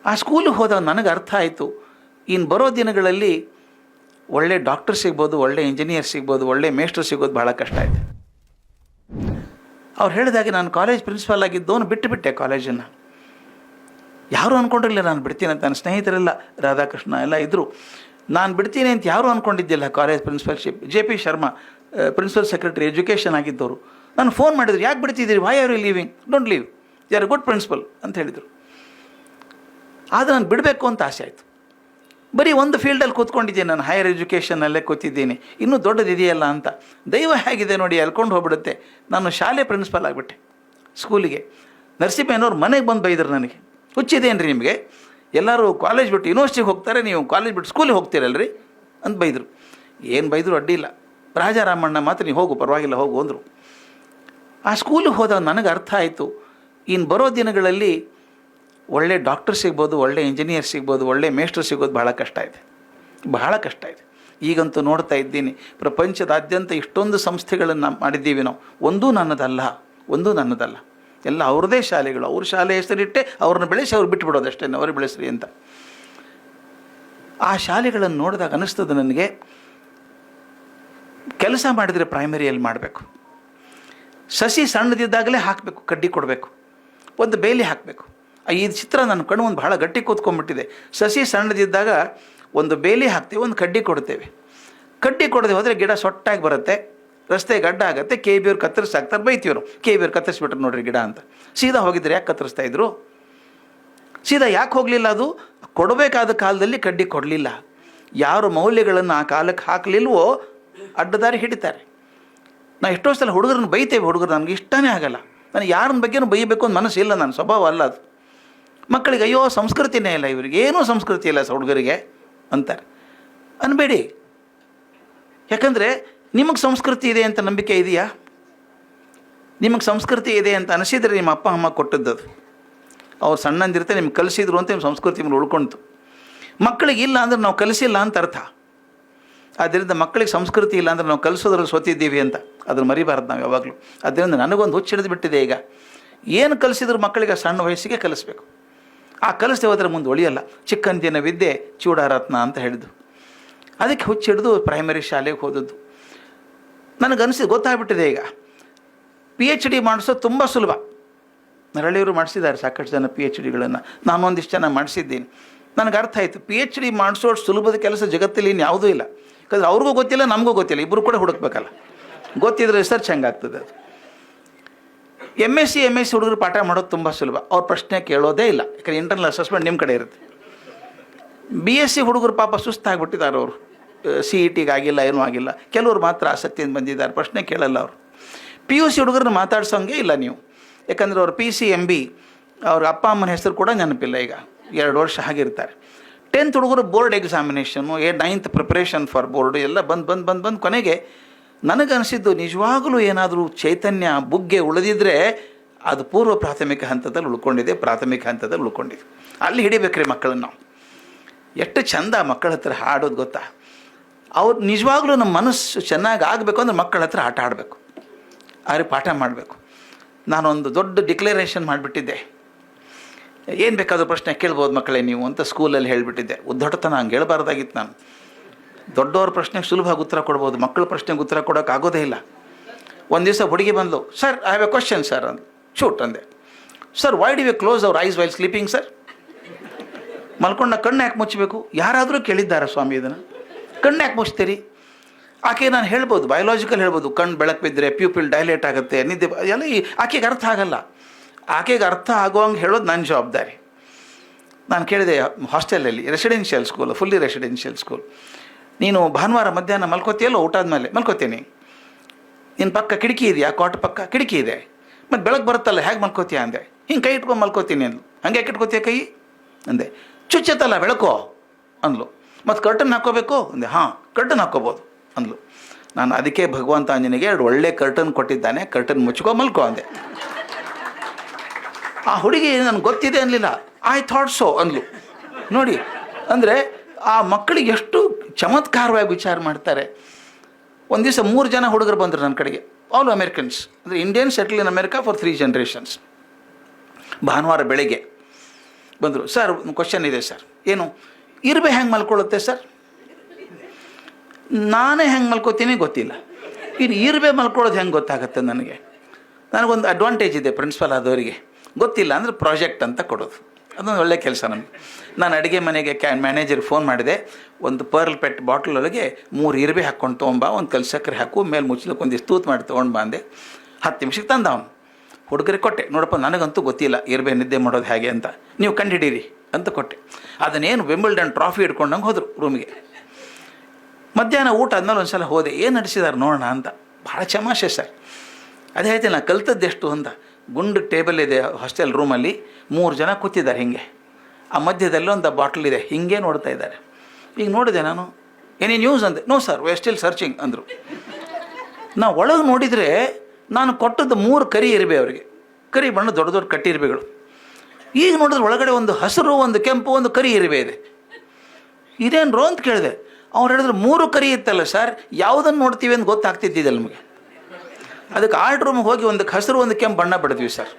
ಆ ಸ್ಕೂಲಿಗೆ ಹೋದಾಗ ನನಗೆ ಅರ್ಥ ಆಯಿತು, ಇನ್ನು ಬರೋ ದಿನಗಳಲ್ಲಿ ಒಳ್ಳೆ ಡಾಕ್ಟರ್ ಸಿಗ್ಬೋದು, ಒಳ್ಳೆ ಇಂಜಿನಿಯರ್ ಸಿಗ್ಬೋದು, ಒಳ್ಳೆ ಮೇಸ್ಟ್ರು ಸಿಗೋದು ಭಾಳ ಕಷ್ಟ ಇದೆ. ಅವ್ರು ಹೇಳಿದಾಗೆ ನಾನು ಕಾಲೇಜ್ ಪ್ರಿನ್ಸಿಪಾಲ್ ಆಗಿದ್ದವನು ಬಿಟ್ಟುಬಿಟ್ಟೆ ಕಾಲೇಜನ್ನು. ಯಾರು ಅಂದ್ಕೊಂಡಿರಲಿಲ್ಲ ನಾನು ಬಿಡ್ತೀನಿ ಅಂತ. ನನ್ನ ಸ್ನೇಹಿತರೆಲ್ಲ ರಾಧಾಕೃಷ್ಣ ಎಲ್ಲ ಇದ್ದರು. ನಾನು ಬಿಡ್ತೀನಿ ಅಂತ ಯಾರೂ ಅಂದ್ಕೊಂಡಿದ್ದಿಲ್ಲ. College principalship JP Sharma principal secretary education ಆಗಿದ್ದವರು ನಾನು ಫೋನ್ ಮಾಡಿದ್ರು, ಯಾಕೆ ಬಿಡ್ತಿದ್ದೀರಿ, why are you leaving, don't leave, you are a good principal ಅಂತ ಹೇಳಿದರು. ಆದರೆ ನಾನು ಬಿಡಬೇಕು ಅಂತ ಆಸೆ ಆಯಿತು. ಬರೀ ಒಂದು ಫೀಲ್ಡಲ್ಲಿ ಕೂತ್ಕೊಂಡಿದ್ದೀನಿ ನಾನು, ಹೈಯರ್ ಎಜುಕೇಷನಲ್ಲೇ ಕೂತಿದ್ದೀನಿ, ಇನ್ನೂ ದೊಡ್ಡದಿದೆಯಲ್ಲ ಅಂತ. ದೈವ ಹೇಗಿದೆ ನೋಡಿ, ಎಲ್ಕೊಂಡು ಹೋಗ್ಬಿಡುತ್ತೆ. ನಾನು ಶಾಲೆ ಪ್ರಿನ್ಸಿಪಲ್ ಆಗಿಬಿಟ್ಟೆ ಸ್ಕೂಲಿಗೆ. ನರಸಿಂಹಯ್ಯನವ್ರು ಮನೆಗೆ ಬಂದು ಬೈದರು ನನಗೆ, ಹುಚ್ಚಿದೇನ್ರಿ ನಿಮಗೆ, ಎಲ್ಲರೂ ಕಾಲೇಜ್ ಬಿಟ್ಟು ಯೂನಿವರ್ಸಿಟಿಗೆ ಹೋಗ್ತಾರೆ, ನೀವು ಕಾಲೇಜ್ ಬಿಟ್ಟು ಸ್ಕೂಲಿಗೆ ಹೋಗ್ತೀರಲ್ರಿ ಅಂತ ಬೈದರು. ಏನು ಬೈದರು ಅಡ್ಡಿಲ್ಲ, ರಾಜಾರಾಮಣ್ಣ ಮಾತ್ರ ನೀವು ಹೋಗು ಪರವಾಗಿಲ್ಲ ಹೋಗು ಅಂದರು. ಆ ಸ್ಕೂಲಿಗೆ ಹೋದಾಗ ನನಗೆ ಅರ್ಥ ಆಯಿತು, ಇನ್ನು ಬರೋ ದಿನಗಳಲ್ಲಿ ಒಳ್ಳೆ ಡಾಕ್ಟರ್ ಸಿಗ್ಬೋದು, ಒಳ್ಳೆ ಇಂಜಿನಿಯರ್ ಸಿಗ್ಬೋದು, ಒಳ್ಳೆ ಮೇಸ್ಟ್ರು ಸಿಗೋದು ಭಾಳ ಕಷ್ಟ ಇದೆ, ಬಹಳ ಕಷ್ಟ ಇದೆ. ಈಗಂತೂ ನೋಡ್ತಾ ಇದ್ದೀನಿ ಪ್ರಪಂಚದಾದ್ಯಂತ ಇಷ್ಟೊಂದು ಸಂಸ್ಥೆಗಳನ್ನು ಮಾಡಿದ್ದೀವಿ ನಾವು, ಒಂದೂ ನನ್ನದಲ್ಲ, ಎಲ್ಲ ಅವ್ರದ್ದೇ ಶಾಲೆಗಳು. ಅವ್ರ ಶಾಲೆ ಹೆಸರಿಟ್ಟೆ ಅವ್ರನ್ನ ಬೆಳೆಸಿ ಅವ್ರು ಬಿಟ್ಟುಬಿಡೋದು ಅಷ್ಟೇ, ಅವ್ರು ಬೆಳೆಸ್ರಿ ಅಂತ. ಆ ಶಾಲೆಗಳನ್ನು ನೋಡಿದಾಗ ಅನ್ನಿಸ್ತದೆ ನನಗೆ, ಕೆಲಸ ಮಾಡಿದರೆ ಪ್ರೈಮರಿಯಲ್ಲಿ ಮಾಡಬೇಕು, ಸಸಿ ಸಣ್ಣದಿದ್ದಾಗಲೇ ಹಾಕಬೇಕು, ಕಡ್ಡಿ ಕೊಡಬೇಕು, ಒಂದು ಬೇಲಿ ಹಾಕಬೇಕು. ಈ ಚಿತ್ರ ನನ್ನ ಕಣ್ಣು ಒಂದು ಭಾಳ ಗಟ್ಟಿ ಕೂತ್ಕೊಂಡ್ಬಿಟ್ಟಿದೆ. ಸಸಿ ಸಣ್ಣದಿದ್ದಾಗ ಒಂದು ಬೇಲಿ ಹಾಕ್ತೇವೆ, ಒಂದು ಕಡ್ಡಿ ಕೊಡ್ತೇವೆ. ಕಡ್ಡಿ ಕೊಡದೆ ಹೋದರೆ ಗಿಡ ಸೊಟ್ಟಾಗಿ ಬರುತ್ತೆ, ರಸ್ತೆ ಗಡ್ಡ ಆಗುತ್ತೆ, KBR ಕತ್ತರಿಸಾಕ್ತಾರೆ, ಬೈತೀವರು KBR ಕತ್ತರಿಸ್ಬಿಟ್ರೆ ನೋಡ್ರಿ ಗಿಡ ಅಂತ. ಸೀದಾ ಹೋಗಿದ್ರೆ ಯಾಕೆ ಕತ್ತರಿಸ್ತಾ ಇದ್ರು? ಸೀದಾ ಯಾಕೆ ಹೋಗಲಿಲ್ಲ? ಅದು ಕೊಡಬೇಕಾದ ಕಾಲದಲ್ಲಿ ಕಡ್ಡಿ ಕೊಡಲಿಲ್ಲ. ಯಾರು ಮೌಲ್ಯಗಳನ್ನು ಆ ಕಾಲಕ್ಕೆ ಹಾಕಲಿಲ್ವೋ ಅಡ್ಡದಾರಿ ಹಿಡಿತಾರೆ. ನಾವು ಎಷ್ಟೋ ಸಲ ಹುಡುಗರನ್ನ ಬೈತೇವೆ, ಹುಡುಗರು ನನಗೆ ಇಷ್ಟನೇ ಆಗಲ್ಲ, ನನಗೆ ಯಾರನ್ನ ಬಗ್ಗೆನೂ ಬೈಯಬೇಕು ಅಂತ ಮನಸ್ಸು ಇಲ್ಲ, ನನ್ನ ಸ್ವಭಾವ ಅಲ್ಲ ಅದು. ಮಕ್ಕಳಿಗೆ ಅಯ್ಯೋ ಸಂಸ್ಕೃತಿನೇ ಇಲ್ಲ, ಇವರಿಗೆ ಏನೂ ಸಂಸ್ಕೃತಿ ಇಲ್ಲ ಹುಡುಗರಿಗೆ ಅಂತಾರೆ. ಅನ್ಬೇಡಿ, ಯಾಕಂದರೆ ನಿಮಗೆ ಸಂಸ್ಕೃತಿ ಇದೆ ಅಂತ ನಂಬಿಕೆ ಇದೆಯಾ? ನಿಮಗೆ ಸಂಸ್ಕೃತಿ ಇದೆ ಅಂತ ಅನಿಸಿದರೆ ನಿಮ್ಮ ಅಪ್ಪ ಅಮ್ಮ ಕೊಟ್ಟದ್ದು, ಅವ್ರು ಸಣ್ಣಂದಿರುತ್ತೆ ನಿಮ್ಗೆ ಕಲಿಸಿದ್ರು ಅಂತ ನಿಮ್ಮ ಸಂಸ್ಕೃತಿ ಮೇಲೆ ಉಳ್ಕೊಳ್ತು. ಮಕ್ಕಳಿಗೆ ಇಲ್ಲ ಅಂದರೆ ನಾವು ಕಲಿಸಿಲ್ಲ ಅಂತ ಅರ್ಥ. ಆದ್ದರಿಂದ ಮಕ್ಕಳಿಗೆ ಸಂಸ್ಕೃತಿ ಇಲ್ಲ ಅಂದರೆ ನಾವು ಕಲಿಸೋದ್ರಲ್ಲಿ ಸೋತಿದ್ದೀವಿ ಅಂತ ಅದನ್ನು ಮರಿಬಾರ್ದು ನಾವು ಯಾವಾಗಲೂ. ಅದರಿಂದ ನನಗೊಂದು ಹುಚ್ಚು ಹಿಡಿದು ಬಿಟ್ಟಿದೆ. ಈಗ ಏನು ಕಲಿಸಿದ್ರು ಮಕ್ಕಳಿಗೆ ಸಣ್ಣ ವಯಸ್ಸಿಗೆ ಕಲಿಸ್ಬೇಕು. ಆ ಕಲಿಸದೆ ಹೋದರೆ ಮುಂದೆ ಉಳಿಯಲ್ಲ. ಚಿಕ್ಕಂದಿನ ವಿದ್ಯೆ ಚೂಡಾರತ್ನ ಅಂತ ಹೇಳಿದ್ದು, ಅದಕ್ಕೆ ಹುಚ್ಚು ಹಿಡಿದು ಪ್ರೈಮರಿ ಶಾಲೆಗೆ ಹೋದದ್ದು. ನನಗನ್ಸಿದ್ದು ಗೊತ್ತಾಗ್ಬಿಟ್ಟಿದೆ ಈಗ, PhD ಮಾಡಿಸೋದು ತುಂಬ ಸುಲಭ. ನರಳಿಯವರು ಮಾಡಿಸಿದ್ದಾರೆ ಸಾಕಷ್ಟು ಜನ PhDಗಳನ್ನು, ನಾನೊಂದಿಷ್ಟು ಜನ ಮಾಡಿಸಿದ್ದೀನಿ. ನನಗೆ ಅರ್ಥ ಆಯಿತು, PhD ಮಾಡಿಸೋಷ್ಟು ಸುಲಭದ ಕೆಲಸ ಜಗತ್ತಲ್ಲಿ ಇನ್ನು ಯಾವುದೂ ಇಲ್ಲ. ಯಾಕಂದರೆ ಅವ್ರಿಗೂ ಗೊತ್ತಿಲ್ಲ, ನಮಗೂ ಗೊತ್ತಿಲ್ಲ, ಇಬ್ಬರು ಕೂಡ ಹುಡುಕ್ಬೇಕಲ್ಲ. ಗೊತ್ತಿದ್ರೆ ರಿಸರ್ಚ್ ಹೆಂಗಾಗ್ತದೆ ಅದು. MSc ಹುಡುಗರು ಪಾಠ ಮಾಡೋದು ತುಂಬ ಸುಲಭ, ಅವ್ರ ಪ್ರಶ್ನೆ ಕೇಳೋದೇ ಇಲ್ಲ, ಯಾಕಂದರೆ ಇಂಟರ್ನಲ್ ಅಸೆಸ್ಮೆಂಟ್ ನಿಮ್ಮ ಕಡೆ ಇರುತ್ತೆ. BSc ಹುಡುಗರು ಪಾಪ ಸುಸ್ತಾಗ್ಬಿಟ್ಟಿದ್ದಾರೆ, ಅವರು CETಗೆ ಆಗಿಲ್ಲ, ಏನೂ ಆಗಿಲ್ಲ. ಕೆಲವರು ಮಾತ್ರ ಆಸಕ್ತಿಯಿಂದ ಬಂದಿದ್ದಾರೆ, ಪ್ರಶ್ನೆ ಕೇಳಲ್ಲ ಅವರು. PUC ಹುಡುಗರನ್ನ ಮಾತಾಡ್ಸೋಂಗೆ ಇಲ್ಲ ನೀವು, ಯಾಕಂದರೆ ಅವ್ರು PCMB ಅವ್ರ ಅಪ್ಪ ಅಮ್ಮನ ಹೆಸರು ಕೂಡ ನೆನಪಿಲ್ಲ, ಈಗ 2 ವರ್ಷ ಆಗಿರ್ತಾರೆ. 10th ಹುಡುಗರು board examination, 9th preparation for board ಎಲ್ಲ ಬಂದು ಕೊನೆಗೆ ನನಗನ್ನಿಸಿದ್ದು, ನಿಜವಾಗಲೂ ಏನಾದರೂ ಚೈತನ್ಯ ಬುಗ್ಗೆ ಉಳಿದಿದ್ದರೆ ಅದು ಪೂರ್ವ ಪ್ರಾಥಮಿಕ ಹಂತದಲ್ಲಿ ಉಳ್ಕೊಂಡಿದೆ, ಪ್ರಾಥಮಿಕ ಹಂತದಲ್ಲಿ ಉಳ್ಕೊಂಡಿದೆ. ಅಲ್ಲಿ ಹಿಡಿಬೇಕ್ರಿ ಮಕ್ಕಳನ್ನು ನಾವು. ಎಷ್ಟು ಚಂದ ಮಕ್ಕಳ ಹತ್ರ ಹಾಡೋದು ಗೊತ್ತಾ? ಅವ್ರು ನಿಜವಾಗ್ಲೂ ನಮ್ಮ ಮನಸ್ಸು ಚೆನ್ನಾಗಿ ಆಗಬೇಕು ಅಂದರೆ ಮಕ್ಕಳ ಹತ್ರ ಆಟ ಆಡಬೇಕು, ಅವ್ರಿಗೆ ಪಾಠ ಮಾಡಬೇಕು. ನಾನೊಂದು ದೊಡ್ಡ ಡಿಕ್ಲರೇಷನ್ ಮಾಡಿಬಿಟ್ಟಿದ್ದೆ, ಏನು ಬೇಕಾದರೂ ಪ್ರಶ್ನೆ ಕೇಳ್ಬೋದು ಮಕ್ಕಳೇ ನೀವು ಅಂತ ಸ್ಕೂಲಲ್ಲಿ ಹೇಳಿಬಿಟ್ಟಿದ್ದೆ. ಉದ್ದಟತನ ಹಂಗೆ ಹೇಳ್ಬಾರ್ದಾಗಿತ್ತು ನಾನು. ದೊಡ್ಡವ್ರ ಪ್ರಶ್ನೆಗೆ ಸುಲಭವಾಗಿ ಉತ್ತರ ಕೊಡ್ಬೋದು, ಮಕ್ಕಳ ಪ್ರಶ್ನೆಗೆ ಉತ್ತರ ಕೊಡೋಕ್ಕಾಗೋದೇ ಇಲ್ಲ. ಒಂದು ದಿವಸ ಹುಡುಗಿ ಬಂದು, sir I have a question sir ಅಂದು. ಶೂಟ್ ಅಂದೆ. Sir why do you close your eyes while sleeping sir? ಮಲ್ಕೊಂಡ ಕಣ್ಣು ಯಾಕೆ ಮುಚ್ಚಬೇಕು? ಯಾರಾದರೂ ಕೇಳಿದ್ದಾರೆ ಸ್ವಾಮಿ ಇದನ್ನು, ಕಣ್ಣು ಯಾಕೆ ಮುಚ್ತೀರಿ? ಆಕೆ ನಾನು ಹೇಳ್ಬೋದು, ಬಯೋಲಾಜಿಕಲ್ ಹೇಳ್ಬೋದು, ಕಣ್ಣು ಬೆಳಕು ಬಿದ್ದರೆ ಪ್ಯೂಪಿಲ್ ಡೈಲೇಟ್ ಆಗುತ್ತೆ, ನಿದ್ದೆ ಎಲ್ಲ ಆಕೆಗೆ ಅರ್ಥ ಆಗಲ್ಲ. ಆಕೆಗೆ ಅರ್ಥ ಆಗೋಂಗೆ ಹೇಳೋದು ನನ್ನ ಜವಾಬ್ದಾರಿ. ನಾನು ಕೇಳಿದೆ ಹಾಸ್ಟೆಲಲ್ಲಿ, residential school, fully residential school, ನೀನು ಭಾನುವಾರ ಮಧ್ಯಾಹ್ನ ಮಲ್ಕೋತೀಯಲ್ಲ, ಊಟ ಆದಮೇಲೆ ಮಲ್ಕೋತೀನಿ, ನಿನ್ನ ಪಕ್ಕ ಕಿಟಕಿ ಇದೆಯಾ? ಕಾಟ್ ಪಕ್ಕ ಕಿಟಕಿ ಇದೆ, ಮತ್ತು ಬೆಳಗ್ಗೆ ಬರುತ್ತಲ್ಲ, ಹೇಗೆ ಮಲ್ಕೋತೀಯ ಅಂದೆ. ಹಿಂಗೆ ಕೈ ಇಟ್ಕೊಂಡು ಮಲ್ಕೋತೀನಿ ಅಂದ್ಲು. ಹಂಗೆ ಯಾಕೆ ಇಟ್ಕೋತೀಯ ಕೈ ಅಂದೆ. ಚುಚ್ಚತ್ತಲ್ಲ ಬೆಳಕು ಅಂದ್ಲು. ಮತ್ತು ಕರ್ಟನ್ ಹಾಕ್ಕೋಬೇಕು ಅಂದೆ. ಹಾಂ ಕರ್ಟನ್ ಹಾಕ್ಕೋಬೋದು ಅಂದ್ಲು. ನಾನು ಅದಕ್ಕೆ ಭಗವಂತ ಆಂಜನೇಯನಿಗೆ 2 ಒಳ್ಳೆ ಕರ್ಟನ್ ಕೊಟ್ಟಿದ್ದಾನೆ, ಕರ್ಟನ್ ಮುಚ್ಕೋ ಮಲ್ಕೋ ಅಂದೆ. ಆ ಹುಡುಗಿ ನನಗೆ ಗೊತ್ತಿದೆ ಅನ್ನಲಿಲ್ಲ, ಐ ಥಾಟ್ ಸೋ ಅಂದ್ಲು. ನೋಡಿ ಅಂದರೆ ಆ ಮಕ್ಕಳಿಗೆ ಎಷ್ಟು ಚಮತ್ಕಾರವಾಗಿ ವಿಚಾರ ಮಾಡ್ತಾರೆ. ಒಂದು ದಿವಸ 3 ಜನ ಹುಡುಗರು ಬಂದರು ನನ್ನ ಕಡೆಗೆ, ಆಲ್ ಅಮೇರಿಕನ್ಸ್, ಅಂದರೆ Indian settle in America for 3 generations. ಭಾನುವಾರ ಬೆಳಗ್ಗೆ ಬಂದರು. ಸರ್ ಒಂದು ಕ್ವಶನ್ ಇದೆ ಸರ್. ಏನು? ಇರುವೆ ಹೆಂಗೆ ಮಲ್ಕೊಳ್ಳುತ್ತೆ ಸರ್? ನಾನೇ ಹೆಂಗೆ ಮಲ್ಕೋತೀನಿ ಗೊತ್ತಿಲ್ಲ, ಇನ್ನು ಇರುವೆ ಮಲ್ಕೊಳ್ಳೋದು ಹೆಂಗೆ ಗೊತ್ತಾಗುತ್ತೆ ನನಗೆ? ನನಗೊಂದು ಅಡ್ವಾಂಟೇಜ್ ಇದೆ ಪ್ರಿನ್ಸಿಪಲ್ ಆದವರಿಗೆ, ಗೊತ್ತಿಲ್ಲ ಅಂದರೆ ಪ್ರಾಜೆಕ್ಟ್ ಅಂತ ಕೊಡೋದು. ಅದೊಂದು ಒಳ್ಳೆ ಕೆಲಸ ನಮಗೆ. ನಾನು ಅಡುಗೆ ಮನೆಗೆ ಮ್ಯಾನೇಜರ್ಗೆ ಫೋನ್ ಮಾಡಿದೆ, ಒಂದು ಪರ್ಲ್ ಪೆಟ್ ಬಾಟ್ಲೊಳಗೆ 3 ಇರುವೆ ಹಾಕ್ಕೊಂಡು ತೊಗೊಂಬ, ಒಂದು ಕಲ್ ಸಕ್ಕರೆ ಹಾಕು, ಮೇಲೆ ಮುಚ್ಚಲಕ್ಕೆ ಒಂದಿಷ್ಟು ತೂತು ಮಾಡಿ ತೊಗೊಂಡು ಬಂದೆ. 10 ನಿಮಿಷಕ್ಕೆ ತಂದ ಅವನು. ಹುಡುಗರಿಗೆ ಕೊಟ್ಟೆ, ನೋಡಪ್ಪ ನನಗಂತೂ ಗೊತ್ತಿಲ್ಲ ಇರುವೆ ನಿದ್ದೆ ಮಾಡೋದು ಹೇಗೆ ಅಂತ, ನೀವು ಕಂಡುಹಿಡೀರಿ ಅಂತ ಕೊಟ್ಟೆ. ಅದನ್ನೇನು ವಿಂಬಲ್ಡನ್ ಟ್ರಾಫಿ ಹಿಡ್ಕೊಂಡಂಗೆ ಹೋದರು ರೂಮಿಗೆ. ಮಧ್ಯಾಹ್ನ ಊಟ ಆದಮೇಲೆ ಒಂದು ಸಲ ಹೋದೆ, ಏನು ನಡೆಸಿದಾರೆ ನೋಡೋಣ ಅಂತ. ಭಾಳ ಚಮಾಷೆ ಸರ್. ಅದೇ ಹೇಳ್ತೀನಿ, ನಾನು ಕಲ್ತದ್ದೆಷ್ಟು ಅಂತ. ಗುಂಡು ಟೇಬಲ್ ಇದೆ ಹಾಸ್ಟೆಲ್ ರೂಮಲ್ಲಿ, 3 ಜನ ಕೂತಿದ್ದಾರೆ ಹಿಂಗೆ, ಆ ಮಧ್ಯದಲ್ಲಿ ಒಂದು ಬಾಟ್ಲ್ ಇದೆ, ಹಿಂಗೆ ನೋಡ್ತಾ ಇದ್ದಾರೆ. ಈಗ ನೋಡಿದೆ ನಾನು, ಏನೇ ನ್ಯೂಸ್ ಅಂದೆ. No sir, we are still searching ಅಂದರು. ನಾವು ಒಳಗೆ ನೋಡಿದರೆ ನಾನು ಕೊಟ್ಟದ್ದು 3 ಕರಿ ಇರುವೆ ಅವರಿಗೆ, ಕರಿ ಬಣ್ಣ ದೊಡ್ಡ ದೊಡ್ಡ ಕಟ್ಟಿ ಇರುವೆಗಳು. ಈಗ ನೋಡಿದ್ರೆ ಒಳಗಡೆ ಒಂದು ಹಸಿರು, ಒಂದು ಕೆಂಪು, ಒಂದು ಕರಿ ಇರುವೆ ಇದೆ. ಇದೇನು ರೋ ಅಂತ ಕೇಳಿದೆ. ಅವ್ರು ಹೇಳಿದ್ರು 3 ಕರಿ ಇತ್ತಲ್ಲ ಸರ್, ಯಾವುದನ್ನು ನೋಡ್ತೀವಿ ಅಂತ ಗೊತ್ತಾಗ್ತಿದ್ದಿಲ್ಲ ನಮಗೆ. ಅದಕ್ಕೆ ಆರ್ಟ್ ರೂಮಿಗೆ ಹೋಗಿ ಒಂದಕ್ಕೆ ಹಸಿರು, ಒಂದು ಕೆಂಪು ಬಣ್ಣ ಬಿಡ್ತೀವಿ ಸರ್,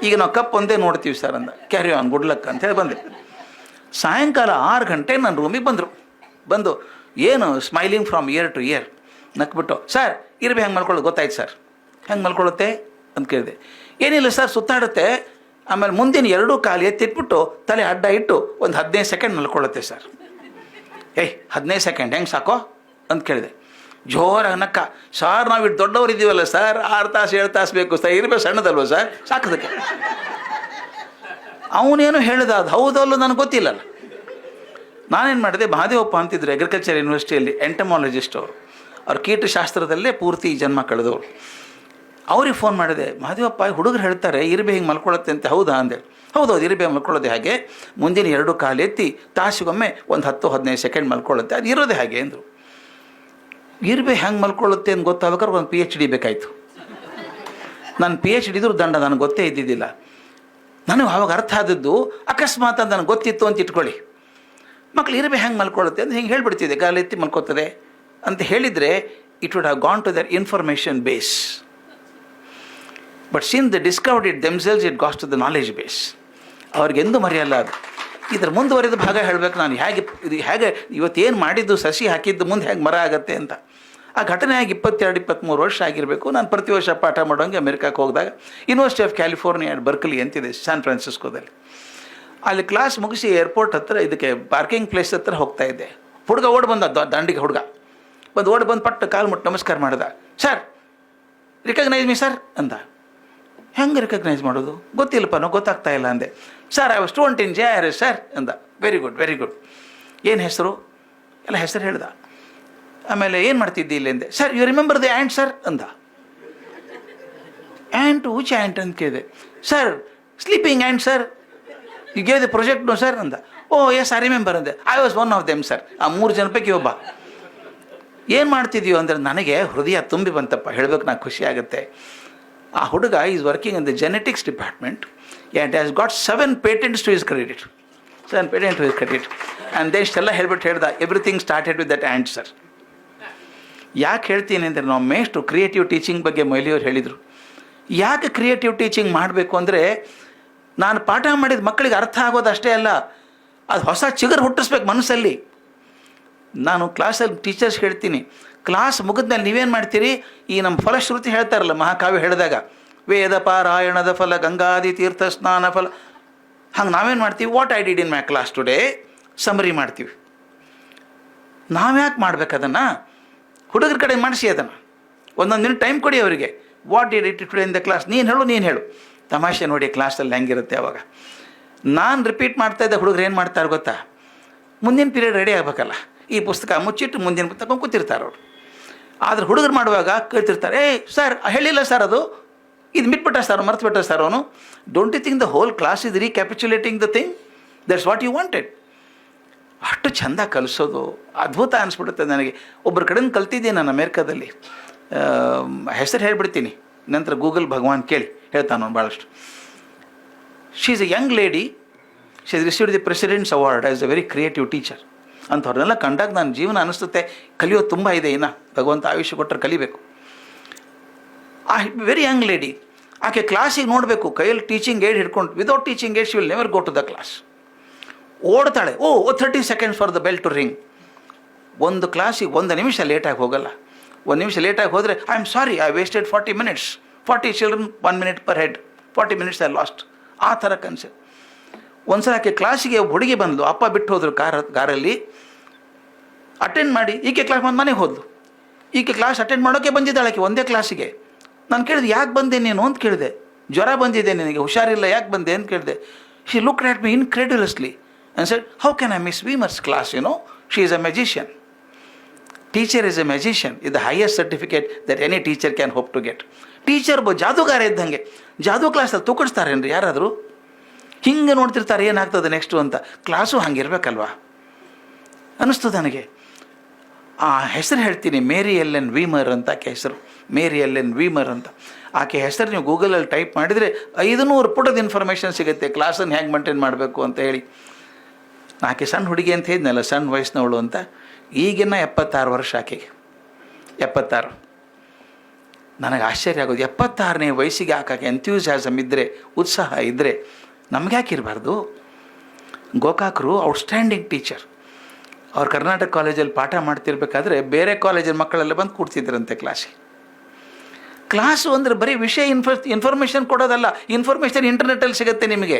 ಈಗ ನಾವು ಕಪ್ ಒಂದೇ ನೋಡ್ತೀವಿ ಸರ್ ಅಂದ. ಕ್ಯಾರಿ ಆನ್, ಗುಡ್ ಲಕ್ ಅಂತೇಳಿ ಬಂದೆ. ಸಾಯಂಕಾಲ 6 ಗಂಟೆಗೆ ನನ್ನ ರೂಮಿಗೆ ಬಂದು ಏನು smiling from ear to ear ನಕ್ಬಿಟ್ಟು, ಸರ್ ಇರುವೆ ಹೆಂಗೆ ಮಲ್ಕೊಳ್ಳೋದು ಗೊತ್ತಾಯ್ತು ಸರ್. ಹೆಂಗೆ ಮಲ್ಕೊಳ್ಳುತ್ತೆ ಅಂತ ಕೇಳಿದೆ. ಏನಿಲ್ಲ ಸರ್, ಸುತ್ತಾಡುತ್ತೆ, ಆಮೇಲೆ ಮುಂದಿನ 2 ಕಾಲು ಎತ್ತಿಟ್ಬಿಟ್ಟು ತಲೆ ಅಡ್ಡ ಇಟ್ಟು ಒಂದು 15 ಸೆಕೆಂಡ್ ಮಲ್ಕೊಳ್ಳುತ್ತೆ ಸರ್. 15 ಸೆಕೆಂಡ್ ಹೆಂಗೆ ಸಾಕೋ ಅಂತ ಕೇಳಿದೆ. ಜೋರಾಗಿ ನಕ್ಕ. ಸರ್ ನಾವು ಇಟ್ಟು ದೊಡ್ಡವರು ಇದ್ದೀವಲ್ಲ ಸರ್, 6 ತಾಸು 7 ತಾಸು ಬೇಕು ಸರ್, ಇರಬೇಕು ಸಣ್ಣದಲ್ವ ಸರ್, ಸಾಕೋದಕ್ಕೆ. ಅವನೇನು ಹೇಳಿದ, ಅದು ಹೌದಲ್ಲೋ ನನಗೆ ಗೊತ್ತಿಲ್ಲಲ್ಲ. ನಾನೇನು ಮಾಡಿದೆ, ಮಹಾದೇವಪ್ಪ ಅಂತಿದ್ರು ಅಗ್ರಿಕಲ್ಚರ್ ಯೂನಿವರ್ಸಿಟಿಯಲ್ಲಿ, ಎಂಟಮಾಲಜಿಸ್ಟ್ ಅವ್ರು ಕೀಟಶಾಸ್ತ್ರದಲ್ಲೇ ಪೂರ್ತಿ ಜನ್ಮ ಕಳೆದವರು. ಅವ್ರಿಗೆ ಫೋನ್ ಮಾಡಿದೆ, ಮಹಾದೇವಪ್ಪ ಹುಡುಗರು ಹೇಳ್ತಾರೆ ಇರುವೆ ಹಿಂಗೆ ಮಲ್ಕೊಳ್ಳುತ್ತೆ ಅಂತ, ಹೌದಾ ಅಂದೆ. ಹೌದೌದು, ಇರುವೆ ಮಲ್ಕೊಳ್ಳೋದೆ ಹಾಗೆ, ಮುಂದಿನ 2 ಕಾಲು ಎತ್ತಿ ತಾಸಿಗೊಮ್ಮೆ ಒಂದು 10-15 ಸೆಕೆಂಡ್ ಮಲ್ಕೊಳ್ಳುತ್ತೆ, ಅದು ಇರೋದೇ ಹಾಗೆ ಅಂದರು. ಇರುವೆ ಹೆಂಗೆ ಮಲ್ಕೊಳ್ಳುತ್ತೆ ಅಂತ ಗೊತ್ತಾಗ್ಬೇಕಾದ್ರೆ ಒಂದು PhD ಬೇಕಾಯಿತು. ನಾನು PhD ಇದ್ರೂ ದಂಡ ನನಗೆ ಗೊತ್ತೇ ಇದ್ದಿದ್ದಿಲ್ಲ. ನನಗೆ ಆವಾಗ ಅರ್ಥ ಆದದ್ದು, ಅಕಸ್ಮಾತ್ ಅಂತ ನನಗೆ ಗೊತ್ತಿತ್ತು ಅಂತ ಇಟ್ಕೊಳ್ಳಿ, ಮಕ್ಕಳು ಇರುವೆ ಹೆಂಗೆ ಮಲ್ಕೊಳ್ಳುತ್ತೆ ಅಂತ ಹಿಂಗೆ ಹೇಳಿಬಿಡ್ತಿದ್ದೆ, ಗಾಲಿ ಎತ್ತಿ ಮಲ್ಕೋತದೆ ಅಂತ ಹೇಳಿದರೆ it would have gone to their information base. But since they discovered it themselves, it goes to the knowledge base. ಅವ್ರಿಗೆಂದು ಮರೆಯಲ್ಲ ಅದು. ಇದರ ಮುಂದುವರೆದ ಭಾಗ ಹೇಳಬೇಕು ನಾನು, ಹೇಗೆ ಇವತ್ತೇನು ಮಾಡಿದ್ದು, ಸಸಿ ಹಾಕಿದ್ದು ಮುಂದೆ ಹೇಗೆ ಮರ ಆಗುತ್ತೆ ಅಂತ. ಆ ಘಟನೆ ಆಗಿ 22-23 ವರ್ಷ ಆಗಿರಬೇಕು. ನಾನು ಪ್ರತಿ ವರ್ಷ ಪಾಠ ಮಾಡೋಂಗೆ ಅಮೆರಿಕಕ್ಕೆ ಹೋಗಿದಾಗ ಯೂನಿವರ್ಸಿಟಿ ಆಫ್ ಕ್ಯಾಲಿಫೋರ್ನಿಯಾ ಬರ್ಕಲಿ ಅಂತಿದೆ ಸ್ಯಾನ್ ಫ್ರಾನ್ಸಿಸ್ಕೋದಲ್ಲಿ. ಅಲ್ಲಿ ಕ್ಲಾಸ್ ಮುಗಿಸಿ ಏರ್ಪೋರ್ಟ್ ಹತ್ರ ಇದಕ್ಕೆ ಪಾರ್ಕಿಂಗ್ ಪ್ಲೇಸ್ ಹತ್ರ ಹೋಗ್ತಾ ಇದ್ದೆ. ಹುಡುಗ ಓಡಿ ಬಂದ, ದಂಡಿಗೆ ಹುಡುಗ ಓಡಿ ಬಂದು ಪಟ್ಟು ಕಾಲು ಮುಟ್ಟು ನಮಸ್ಕಾರ ಮಾಡಿದ. ಸರ್ ರಿಕಗ್ನೈಸ್ ಮೀ ಸರ್ ಅಂದ. ಹೆಂಗೆ ರಿಕಗ್ನೈಸ್ ಮಾಡೋದು ಗೊತ್ತಿಲ್ಲಪ್ಪ, ನಾವು ಗೊತ್ತಾಗ್ತಾ ಇಲ್ಲ ಅಂದೆ. Sir I was student in JRS sir ಅಂದ. ವೆರಿ ಗುಡ್ ವೆರಿ ಗುಡ್, ಏನು ಹೆಸರು ಎಲ್ಲ ಹೆಸರು ಹೇಳ್ದ. ಆಮೇಲೆ ಏನು ಮಾಡ್ತಿದ್ದಿ ಇಲ್ಲಿ ಅಂದೆ. Sir you remember the ant sir ಅಂದ. ಆ್ಯಂಟ್ ವಿಚ್ ಆ್ಯಂಟ್ ಅಂತ ಕೇಳಿದೆ. Sir sleeping ant sir, you gave the project no sir ಅಂದ. ಓ ಎಸ್ ಐ ರಿಮೆಂಬರ್ ಅಂದೆ. I was one of them sir. ಆ 3 ಜನ ಪೈಕಿ ಒಬ್ಬ. ಏನು ಮಾಡ್ತಿದ್ದೀವಿ ಅಂದರೆ ನನಗೆ ಹೃದಯ ತುಂಬಿ ಬಂತಪ್ಪ, ಹೇಳಬೇಕು ನಾನು ಖುಷಿ ಆಗುತ್ತೆ. ಆ ಹುಡುಗ is working in the genetics department and has got 7 patents to his credit. 7 patents to his credit. And ಇಷ್ಟೆಲ್ಲ ಹೇಳ್ದ, everything started with that ant sir. ಯಾಕೆ ಹೇಳ್ತೀನಿ ಅಂದರೆ, ನಾವು ಮೇಷ್ಟು ಕ್ರಿಯೇಟಿವ್ ಟೀಚಿಂಗ್ ಬಗ್ಗೆ ಮೊಯ್ಲಿಯವ್ರು ಹೇಳಿದರು. ಯಾಕೆ ಕ್ರಿಯೇಟಿವ್ ಟೀಚಿಂಗ್ ಮಾಡಬೇಕು ಅಂದರೆ, ನಾನು ಪಾಠ ಮಾಡಿದ ಮಕ್ಕಳಿಗೆ ಅರ್ಥ ಆಗೋದು ಅಷ್ಟೇ ಅಲ್ಲ, ಅದು ಹೊಸ ಚಿಗುರು ಹುಟ್ಟಿಸ್ಬೇಕು ಮನಸ್ಸಲ್ಲಿ. ನಾನು ಕ್ಲಾಸಲ್ಲಿ ಟೀಚರ್ಸ್ ಹೇಳ್ತೀನಿ, ಕ್ಲಾಸ್ ಮುಗಿದ್ಮೇಲೆ ನೀವೇನು ಮಾಡ್ತೀರಿ, ಈ ನಮ್ಮ ಫಲಶ್ರುತಿ ಹೇಳ್ತಾರಲ್ಲ ಮಹಾಕಾವ್ಯ ಹೇಳಿದಾಗ, ವೇದ ಪಾರಾಯಣದ ಫಲ ಗಂಗಾದಿ ತೀರ್ಥ ಸ್ನಾನ ಫಲ, ಹಂಗೆ ನಾವೇನು ಮಾಡ್ತೀವಿ, what I did in my class today summary ಮಾಡ್ತೀವಿ. ನಾವ್ಯಾಕೆ ಮಾಡ್ಬೇಕು ಅದನ್ನು? ಹುಡುಗರ ಕಡೆ ಮಾಡಿಸಿ ಅದನ್ನು, ಒಂದೊಂದು ದಿನ ಟೈಮ್ ಕೊಡಿ ಅವರಿಗೆ. What did it today in the class, ನೀನು ಹೇಳು. ತಮಾಷೆ ನೋಡಿ ಕ್ಲಾಸಲ್ಲಿ ಹೆಂಗಿರುತ್ತೆ ಅವಾಗ. ನಾನು ರಿಪೀಟ್ ಮಾಡ್ತಾಯಿದ್ದೆ, ಹುಡುಗರು ಏನು ಮಾಡ್ತಾರೆ ಗೊತ್ತಾ, ಮುಂದಿನ ಪೀರಿಯಡ್ ರೆಡಿ ಆಗಬೇಕಲ್ಲ, ಈ ಪುಸ್ತಕ ಮುಚ್ಚಿಟ್ಟು ಮುಂದಿನ ಪುಸ್ತಕ ಕೂತಿರ್ತಾರೆ ಅವರು. ಆದರೆ ಹುಡುಗರು ಮಾಡುವಾಗ ಕೇಳ್ತಿರ್ತಾರೆ, ಸರ್ ಹೇಳಿಲ್ಲ ಸರ್, ಅದು ಇದು ಬಿಟ್ಬಿಟ್ಟ ಸರ್, ಮರ್ತುಬಿಟ್ಟ ಸರ್ ಅವನು. Don't you think the whole class is recapitulating the thing, that's what you wanted. ಅಷ್ಟು ಚೆಂದ ಕಲಿಸೋದು ಅದ್ಭುತ ಅನಿಸ್ಬಿಡುತ್ತೆ ನನಗೆ. ಒಬ್ಬರ ಕಡೆಯಿಂದ ಕಲ್ತಿದ್ದೆ ನಾನು ಅಮೇರಿಕಾದಲ್ಲಿ, ಹೆಸರು ಹೇಳ್ಬಿಡ್ತೀನಿ, ನಂತರ ಗೂಗಲ್ ಭಗವಾನ್ ಕೇಳಿ ಹೇಳ್ತಾನೆ ಅವನು ಭಾಳಷ್ಟು. She is a young lady, she is received the president's award as a very creative teacher. ಅಂಥವ್ರನ್ನೆಲ್ಲ ಕಂಡಾಗ ನನ್ನ ಜೀವನ ಅನಿಸುತ್ತೆ, ಕಲಿಯೋದು ತುಂಬ ಇದೆ, ಇನ್ನು ಭಗವಂತ ಆಯುಷ್ಯ ಕೊಟ್ಟರೆ ಕಲಿಬೇಕು. ಆ ವೆರಿ ಯಂಗ್ ಲೇಡಿ, ಆಕೆ ಕ್ಲಾಸಿಗೆ ನೋಡಬೇಕು, ಕೈಯಲ್ಲಿ ಟೀಚಿಂಗ್ ಏಡ್ ಹಿಡ್ಕೊಂಡು, without teaching aid she will never go to the class. ಓಡ್ತಾಳೆ. 30 seconds for the bell to ring. ಒಂದು ಕ್ಲಾಸಿಗೆ 1 ನಿಮಿಷ ಲೇಟಾಗಿ ಹೋಗಲ್ಲ. 1 ನಿಮಿಷ ಲೇಟಾಗಿ ಹೋದರೆ I am sorry, I wasted 40 minutes. 40 children 1 minute per head. 40 minutes I lost. ಆ ಥರ ಕನ್ಸೆಪ್ಟ್. ಒಂದು ಸಲ ಆಕೆ ಕ್ಲಾಸಿಗೆ ಹುಡುಗಿ ಬಂದಳು, ಅಪ್ಪ ಬಿಟ್ಟು ಹೋದ್ರು ಕಾರಲ್ಲಿ. ಅಟೆಂಡ್ ಮಾಡಿ ಈಕೆ ಕ್ಲಾಸ್ ಬಂದು ಮನೆಗೆ ಹೋದ್ಲು. ಈಕೆ ಕ್ಲಾಸ್ ಅಟೆಂಡ್ ಮಾಡೋಕ್ಕೆ ಬಂದಿದ್ದಾಳೆ ಆಕೆ ಒಂದೇ ಕ್ಲಾಸಿಗೆ. ನಾನು ಕೇಳಿದೆ, ಯಾಕೆ ಬಂದೆ ನೀನು ಅಂತ ಕೇಳಿದೆ. ಜ್ವರ ಬಂದಿದೆ ನಿನಗೆ, ಹುಷಾರಿಲ್ಲ, ಯಾಕೆ ಬಂದೆ ಅಂತ ಕೇಳಿದೆ. She looked at me incredulously and said, how can I miss Weemer's class, you know, she is a magician. Teacher is a magician. ಇದು the highest certificate that any teacher can hope to get. Teacher ಜಾದೂಗಾರ ಇದ್ದಂಗೆ. ಜಾದೂ ಕ್ಲಾಸಲ್ಲಿ ತೂಕಡಿಸ್ತಾರೇನ್ರಿ ಯಾರಾದರೂ? ಹಿಂಗೆ ನೋಡ್ತಿರ್ತಾರೆ ಏನಾಗ್ತದೆ next ಅಂತ. ಕ್ಲಾಸು ಹಂಗಿರ್ಬೇಕಲ್ವಾ ಅನ್ನಿಸ್ತು ನನಗೆ. ಆ ಹೆಸರು ಹೇಳ್ತೀನಿ, ಮೇರಿ ಎಲೆನ್ ವೀಮರ್ ಅಂತ ಆಕೆ ಹೆಸರು. ಮೇರಿ ಎಲೆನ್ ವೀಮರ್ ಅಂತ ಆಕೆ ಹೆಸರು ನೀವು ಗೂಗಲಲ್ಲಿ ಟೈಪ್ ಮಾಡಿದರೆ 500 ಪುಟದ ಇನ್ಫಾರ್ಮೇಷನ್ ಸಿಗುತ್ತೆ ಕ್ಲಾಸನ್ನು ಹೇಗೆ ಮೇಂಟೈನ್ ಮಾಡಬೇಕು ಅಂತ ಹೇಳಿ. ಆಕೆ ಸಣ್ಣ ಹುಡುಗಿ ಅಂತ ಹೇಳಿದ್ನಲ್ಲ, ಸಣ್ಣ ವಯಸ್ಸಿನವಳು ಅಂತ. ಈಗಿನ 76 ವರ್ಷ ಆಕೆಗೆ. 76. ನನಗೆ ಆಶ್ಚರ್ಯ ಆಗೋದು, 76ನೇ ವಯಸ್ಸಿಗೆ ಆಕೆ ಎಂಥ್ಯೂಸಿಯಾಸಮ್ ಇದ್ದರೆ, ಉತ್ಸಾಹ ಇದ್ದರೆ ನಮ್ಗೆ ಯಾಕೆ ಇರಬಾರ್ದು? ಗೋಕಾಕರು ಔಟ್ಸ್ಟ್ಯಾಂಡಿಂಗ್ ಟೀಚರ್. ಅವ್ರು ಕರ್ನಾಟಕ ಕಾಲೇಜಲ್ಲಿ ಪಾಠ ಮಾಡ್ತಿರ್ಬೇಕಾದ್ರೆ ಬೇರೆ ಕಾಲೇಜಲ್ಲಿ ಮಕ್ಕಳೆಲ್ಲ ಬಂದು ಕೂಡ್ತಿದ್ರಂತೆ ಕ್ಲಾಸು ಅಂದರೆ ಬರೀ ವಿಷಯ ಇನ್ಫಾರ್ಮೇಷನ್ ಕೊಡೋದಲ್ಲ. ಇನ್ಫಾರ್ಮೇಷನ್ ಇಂಟರ್ನೆಟ್ಟಲ್ಲಿ ಸಿಗುತ್ತೆ ನಿಮಗೆ.